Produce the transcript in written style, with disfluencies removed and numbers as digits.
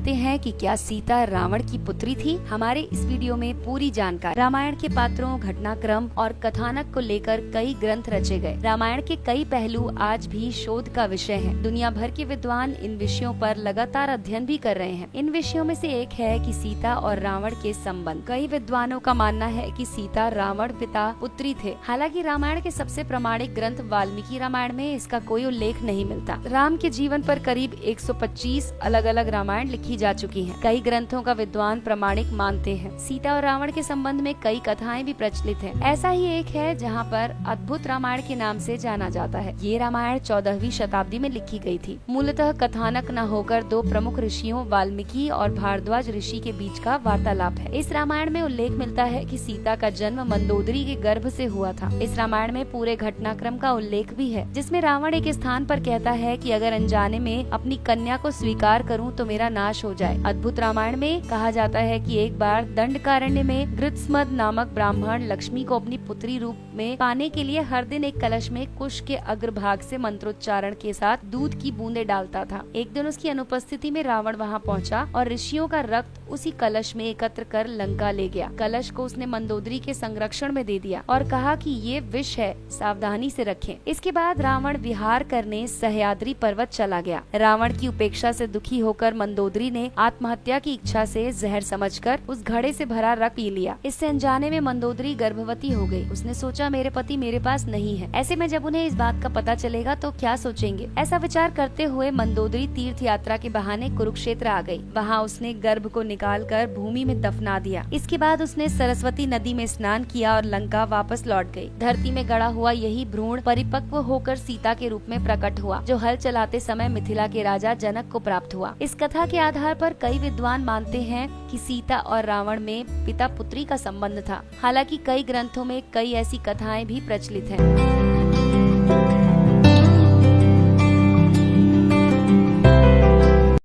जानते हैं कि क्या सीता रावण की पुत्री थी। हमारे इस वीडियो में पूरी जानकारी रामायण के पात्रों, घटनाक्रम और कथानक को लेकर कई ग्रंथ रचे गए। रामायण के कई पहलू आज भी शोध का विषय हैं। दुनिया भर के विद्वान इन विषयों पर लगातार अध्ययन भी कर रहे हैं। इन विषयों में से एक है कि सीता और रावण के संबंध। कई विद्वानों का मानना है कि सीता रावण पिता पुत्री थे। हालांकि रामायण के सबसे प्रामाणिक ग्रंथ वाल्मीकि रामायण में इसका कोई उल्लेख नहीं मिलता। राम के जीवन पर करीब 125 अलग अलग रामायण लिखी जा चुकी हैं। कई ग्रंथों का विद्वान प्रामाणिक मानते हैं। सीता और रावण के संबंध में कई कथाएं भी प्रचलित हैं। ऐसा ही एक है जहां पर अद्भुत रामायण के नाम से जाना जाता है। ये रामायण 14वीं शताब्दी में लिखी गई थी। मूलतः कथानक न होकर दो प्रमुख ऋषियों वाल्मीकि और भारद्वाज ऋषि के बीच का वार्तालाप है। इस रामायण में उल्लेख मिलता है कि सीता का जन्म मंदोदरी के गर्भ से हुआ था। इस रामायण में पूरे घटनाक्रम का उल्लेख भी है, जिसमें रावण एक स्थान पर कहता है कि अगर अनजाने में अपनी कन्या को स्वीकार करूं तो मेरा नाश हो जाए। अद्भुत रामायण में कहा जाता है कि एक बार दंडकारण्य में गृत्समद नामक ब्राह्मण लक्ष्मी को अपनी पुत्री रूप में पाने के लिए हर दिन एक कलश में कुश के अग्रभाग से मंत्रोच्चारण के साथ दूध की बूंदे डालता था। एक दिन उसकी अनुपस्थिति में रावण वहां पहुंचा और ऋषियों का रक्त उसी कलश में एकत्र कर लंका ले गया। कलश को उसने मंदोदरी के संरक्षण में दे दिया और कहा कि ये विष है, सावधानी से रखें। इसके बाद रावण विहार करने सह्याद्री पर्वत चला गया। रावण की उपेक्षा से दुखी होकर मंदोदरी ने आत्महत्या की इच्छा से जहर समझकर उस घड़े से भरा रक्त पी लिया। इससे अनजाने में मंदोदरी गर्भवती हो गई। उसने सोचा मेरे पति मेरे पास नहीं है। ऐसे में जब उन्हें इस बात का पता चलेगा तो क्या सोचेंगे। ऐसा विचार करते हुए मंदोदरी तीर्थ यात्रा के बहाने कुरुक्षेत्र आ गई। वहाँ उसने गर्भ को निकालकर भूमि में दफना दिया। इसके बाद उसने सरस्वती नदी में स्नान किया और लंका वापस लौट गई। धरती में गड़ा हुआ यही भ्रूण परिपक्व होकर सीता के रूप में प्रकट हुआ, जो हल चलाते समय मिथिला के राजा जनक को प्राप्त हुआ। इस कथा के आधार पर कई विद्वान मानते हैं कि सीता और रावण में पिता पुत्री का संबंध था। हालांकि कई ग्रंथों में कई ऐसी कथाएं भी प्रचलित हैं।